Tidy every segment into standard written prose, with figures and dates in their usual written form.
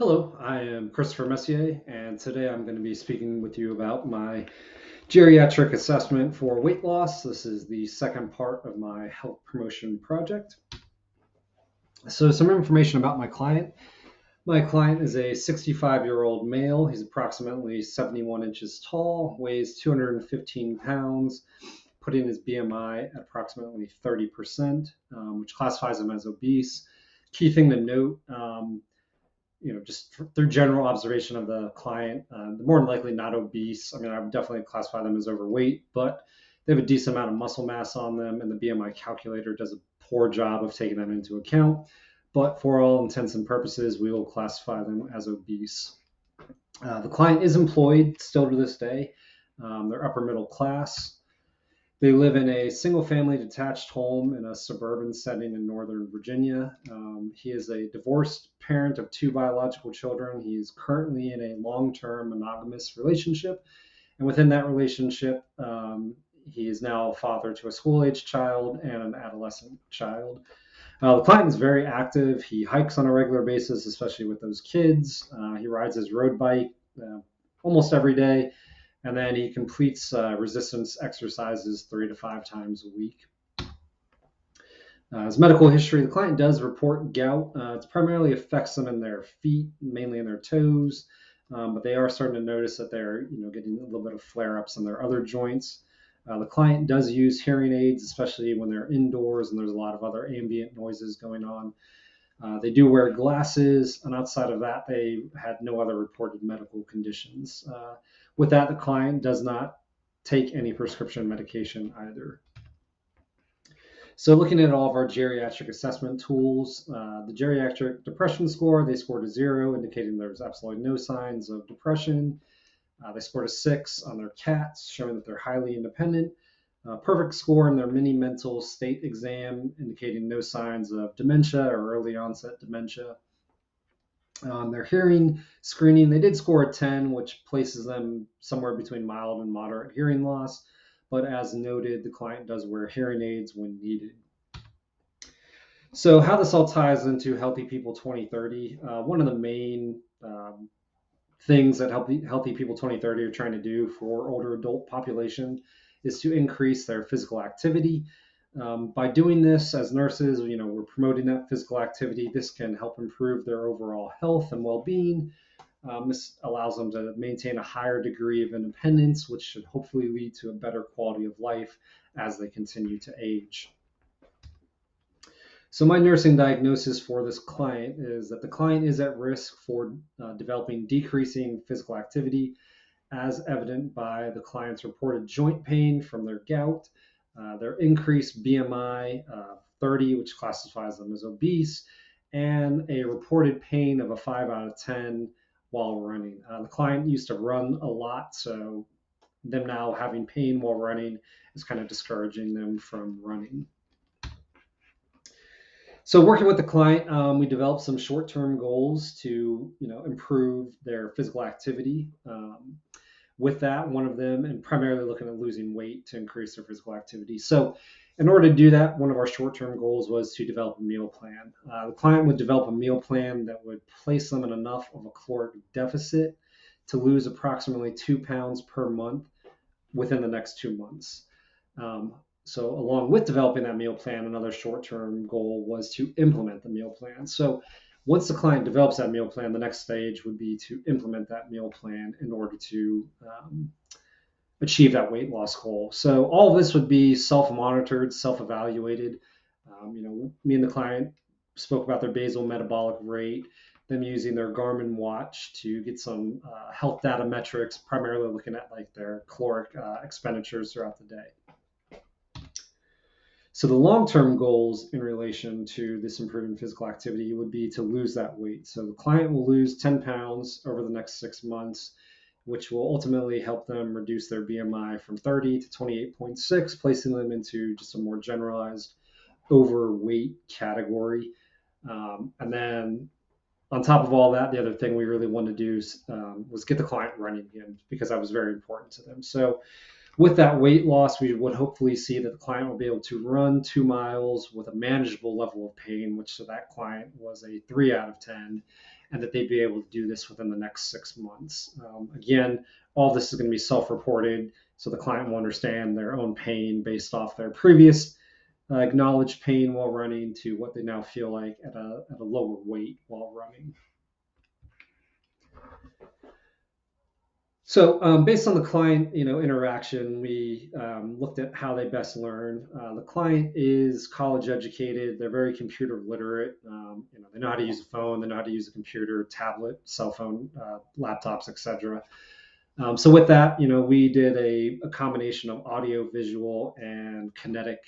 Hello, I am Christopher Messier, and today I'm going to be speaking with you about my geriatric assessment for weight loss. This is the second part of my health promotion project. So, some information about my client. My client is a 65-year-old male. He's approximately 71 inches tall, weighs 215 pounds, putting his BMI at approximately 30%, which classifies him as obese. Key thing to note, just through general observation of the client, they're more than likely not obese. I mean, I would definitely classify them as overweight, but they have a decent amount of muscle mass on them, and the BMI calculator does a poor job of taking that into account. But for all intents and purposes, we will classify them as obese. The client is employed still to this day. They're upper middle class. They live in a single family detached home in a suburban setting in Northern Virginia. He is a divorced parent of two biological children. He is currently in a long term monogamous relationship. And within that relationship, he is now a father to a school age child and an adolescent child. The client is very active. He hikes on a regular basis, especially with those kids. He rides his road bike almost every day, and then he completes resistance exercises 3 to 5 times a week. His medical history, the client does report gout. It primarily affects them in their feet, mainly in their toes, but they are starting to notice that they're getting a little bit of flare-ups in their other joints. The client does use hearing aids, especially when they're indoors and there's a lot of other ambient noises going on. They do wear glasses, and outside of that, they had no other reported medical conditions. With that, the client does not take any prescription medication either. So looking at all of our geriatric assessment tools, the geriatric depression score, they scored a 0, indicating there's absolutely no signs of depression. They scored a 6 on their CATs, showing that they're highly independent. Perfect score in their mini mental state exam, indicating no signs of dementia or early onset dementia. On their hearing screening, they did score a 10, which places them somewhere between mild and moderate hearing loss. But as noted, the client does wear hearing aids when needed. So how this all ties into Healthy People 2030, one of the main things that Healthy People 2030 are trying to do for older adult population is to increase their physical activity. By doing this as nurses, we're promoting that physical activity. This can help improve their overall health and well-being. This allows them to maintain a higher degree of independence, which should hopefully lead to a better quality of life as they continue to age. So my nursing diagnosis for this client is that the client is at risk for developing decreasing physical activity, as evident by the client's reported joint pain from their gout, their increased BMI 30, which classifies them as obese, and a reported pain of a 5 out of 10 while running. The client used to run a lot, so them now having pain while running is kind of discouraging them from running. So working with the client, we developed some short-term goals to improve their physical activity. With that, one of them, and primarily looking at losing weight to increase their physical activity. So in order to do that, one of our short-term goals was to develop a meal plan. The client would develop a meal plan that would place them in enough of a caloric deficit to lose approximately 2 pounds per month within the next 2 months. So along with developing that meal plan, another short-term goal was to implement the meal plan. So once the client develops that meal plan, the next stage would be to implement that meal plan in order to achieve that weight loss goal. So all of this would be self-monitored, self-evaluated. Me and the client spoke about their basal metabolic rate, them using their Garmin watch to get some health data metrics, primarily looking at like their caloric expenditures throughout the day. So the long-term goals in relation to this improving physical activity would be to lose that weight. So the client will lose 10 pounds over the next 6 months, which will ultimately help them reduce their BMI from 30 to 28.6, placing them into just a more generalized overweight category. And then on top of all that, the other thing we really wanted to do was get the client running again, because that was very important to them. So With that weight loss, we would hopefully see that the client will be able to run 2 miles with a manageable level of pain, which so that client was a 3 out of 10, and that they'd be able to do this within the next 6 months. Again, all this is going to be self-reported, so the client will understand their own pain based off their previous acknowledged pain while running to what they now feel like at a lower weight while running. So based on the client, interaction, we looked at how they best learn. The client is college educated. They're very computer literate. They know how to use a phone. They know how to use a computer, tablet, cell phone, laptops, etc. So with that, we did a combination of audio, visual, and kinetic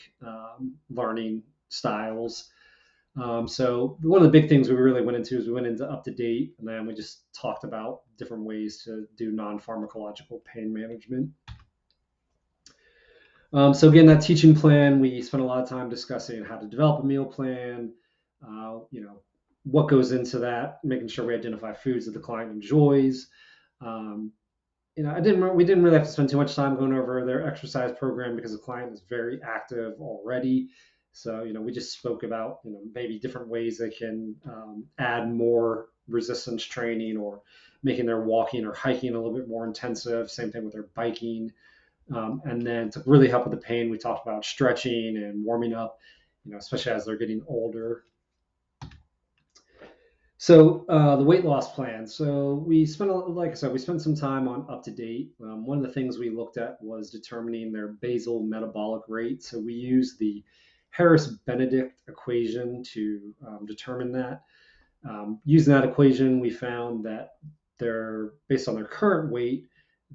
learning styles. So one of the big things we really went into is we went into up to date, and then we just talked about different ways to do non-pharmacological pain management. So again, that teaching plan, we spent a lot of time discussing how to develop a meal plan, what goes into that, making sure we identify foods that the client enjoys. We didn't really have to spend too much time going over their exercise program because the client is very active already. So, we just spoke about, maybe different ways they can add more resistance training or making their walking or hiking a little bit more intensive. Same thing with their biking. And then to really help with the pain, we talked about stretching and warming up, especially as they're getting older. So the weight loss plan. So like I said, we spent some time on up to date. One of the things we looked at was determining their basal metabolic rate. So we used the Harris-Benedict equation to determine that. Using that equation, we found that based on their current weight,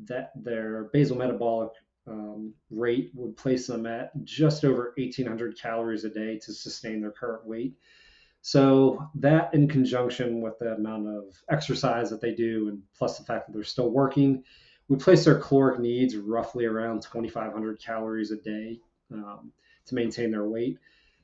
that their basal metabolic rate would place them at just over 1,800 calories a day to sustain their current weight. So that, in conjunction with the amount of exercise that they do, and plus the fact that they're still working, we place their caloric needs roughly around 2,500 calories a day to maintain their weight.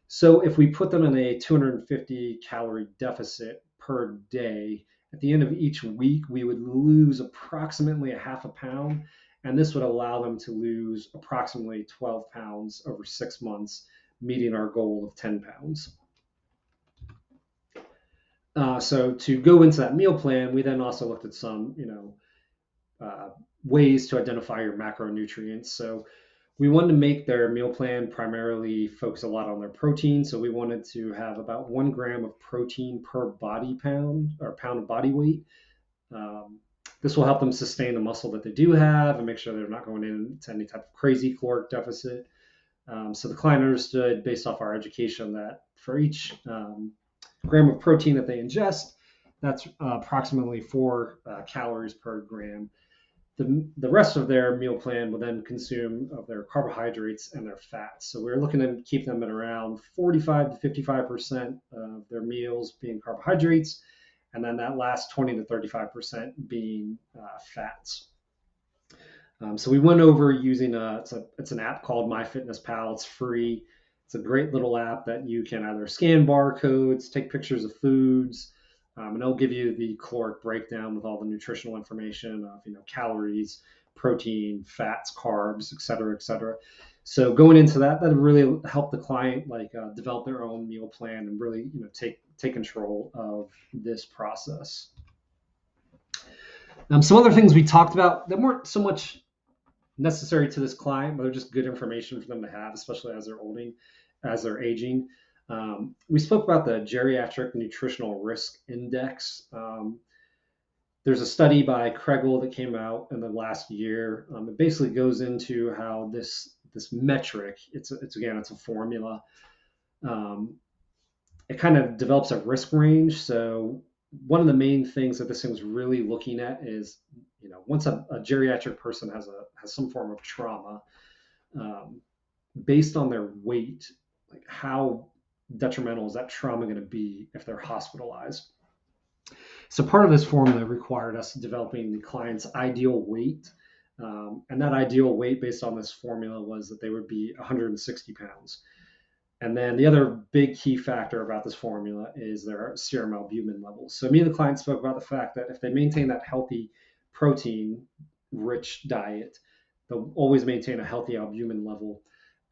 So if we put them in a 250 calorie deficit per day, at the end of each week, we would lose approximately a half a pound, and this would allow them to lose approximately 12 pounds over 6 months, meeting our goal of 10 pounds. So to go into that meal plan, we then also looked at some, ways to identify your macronutrients. So we wanted to make their meal plan primarily focus a lot on their protein. So we wanted to have about 1 gram of protein per body pound or pound of body weight. This will help them sustain the muscle that they do have and make sure they're not going into any type of crazy caloric deficit. So the client understood, based off our education, that for each gram of protein that they ingest, that's approximately 4 calories per gram. The rest of their meal plan will then consume of their carbohydrates and their fats. So we're looking to keep them at around 45 to 55% of their meals being carbohydrates, and then that last 20 to 35% being fats. So we went over using it's an app called MyFitnessPal. It's free. It's a great little app that you can either scan barcodes, take pictures of foods, and it'll give you the caloric breakdown with all the nutritional information of calories, protein, fats, carbs, et cetera, et cetera. So going into that really help the client develop their own meal plan and really take control of this process. Some other things we talked about that weren't so much necessary to this client, but they're just good information for them to have, especially as they're aging. We spoke about the Geriatric Nutritional Risk Index. There's a study by Kregel that came out in the last year. It basically goes into how this metric, it's a formula. It kind of develops a risk range. So one of the main things that this thing's really looking at is, once a geriatric person has some form of trauma, based on their weight, how detrimental is that trauma going to be if they're hospitalized? So part of this formula required us developing the client's ideal weight. And that ideal weight based on this formula was that they would be 160 pounds. And then the other big key factor about this formula is their serum albumin levels. So me and the client spoke about the fact that if they maintain that healthy protein-rich diet, they'll always maintain a healthy albumin level.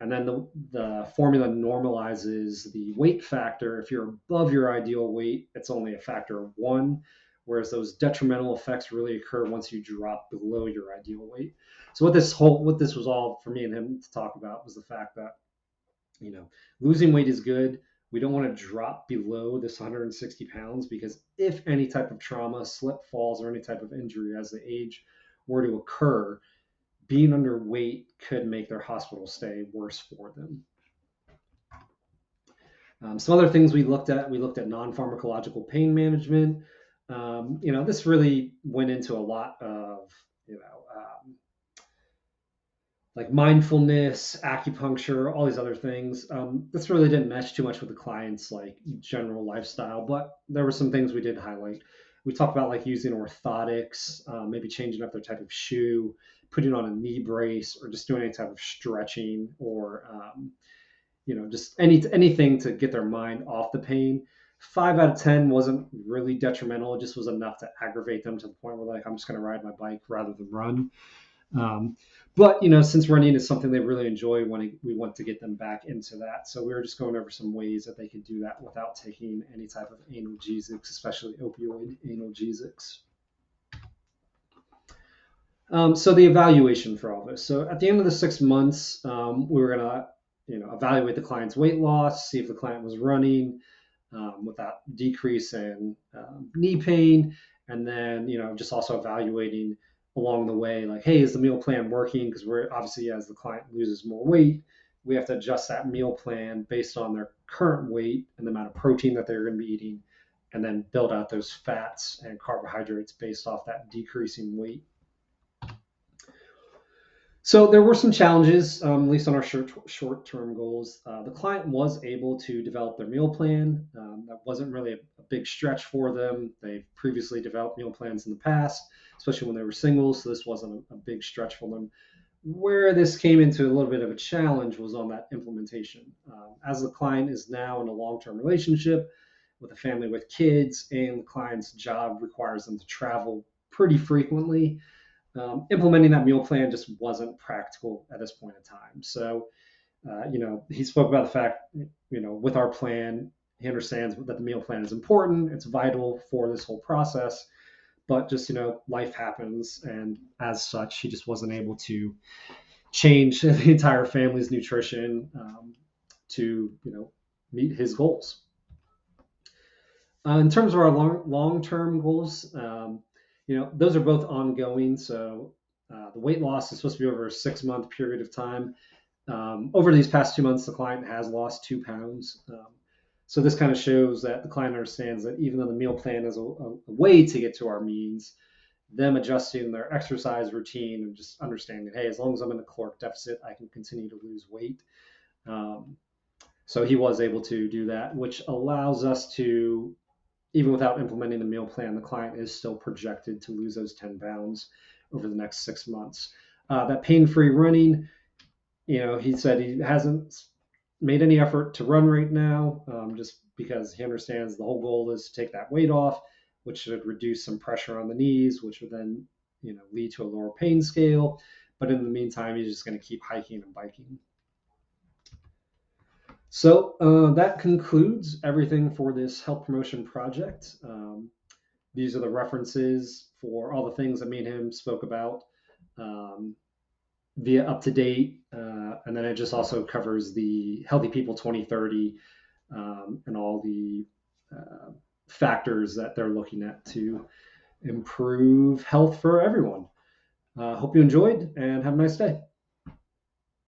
And then the formula normalizes the weight factor. If you're above your ideal weight, it's only a factor of 1, whereas those detrimental effects really occur once you drop below your ideal weight. So what this was all for me and him to talk about was the fact that, losing weight is good. We don't want to drop below this 160 pounds, because if any type of trauma, slip, falls, or any type of injury as they age were to occur, being underweight could make their hospital stay worse for them. Some other things we looked at non-pharmacological pain management. This really went into a lot of, like mindfulness, acupuncture, all these other things. This really didn't mesh too much with the client's like general lifestyle, but there were some things we did highlight. We talked about like using orthotics, maybe changing up their type of shoe, putting on a knee brace, or just doing any type of stretching, or just anything to get their mind off the pain. 5 out of 10 wasn't really detrimental; it just was enough to aggravate them to the point where like, I'm just going to ride my bike rather than run. But since running is something they really enjoy, we want to get them back into that. So we were just going over some ways that they could do that without taking any type of analgesics, especially opioid analgesics. So the evaluation for all this. So at the end of the 6 months, we were gonna, evaluate the client's weight loss, see if the client was running without decrease in knee pain, and then just also evaluating along the way, like, hey, is the meal plan working? Because we're obviously, as the client loses more weight, we have to adjust that meal plan based on their current weight and the amount of protein that they're going to be eating, and then build out those fats and carbohydrates based off that decreasing weight. So there were some challenges, at least on our short-term goals. The client was able to develop their meal plan. That wasn't really a big stretch for them. They've previously developed meal plans in the past, especially when they were singles, so this wasn't a big stretch for them. Where this came into a little bit of a challenge was on that implementation. As the client is now in a long-term relationship with a family with kids, and the client's job requires them to travel pretty frequently, implementing that meal plan just wasn't practical at this point in time. So, he spoke about the fact, with our plan, he understands that the meal plan is important. It's vital for this whole process, but just, life happens. And as such, he just wasn't able to change the entire family's nutrition to, meet his goals. In terms of our long-term goals, those are both ongoing. So the weight loss is supposed to be over a 6-month period of time. Over these past 2 months, the client has lost 2 pounds. So this kind of shows that the client understands that even though the meal plan is a way to get to our means, them adjusting their exercise routine and just understanding that, hey, as long as I'm in a caloric deficit, I can continue to lose weight. So he was able to do that, which allows us to, even without implementing the meal plan, the client is still projected to lose those 10 pounds over the next 6 months. That pain-free running, he said he hasn't made any effort to run right now, just because he understands the whole goal is to take that weight off, which should reduce some pressure on the knees, which would then, lead to a lower pain scale. But in the meantime, he's just going to keep hiking and biking. So that concludes everything for this health promotion project. These are the references for all the things that me and him spoke about via UpToDate. And then it just also covers the Healthy People 2030 and all the factors that they're looking at to improve health for everyone. Hope you enjoyed and have a nice day.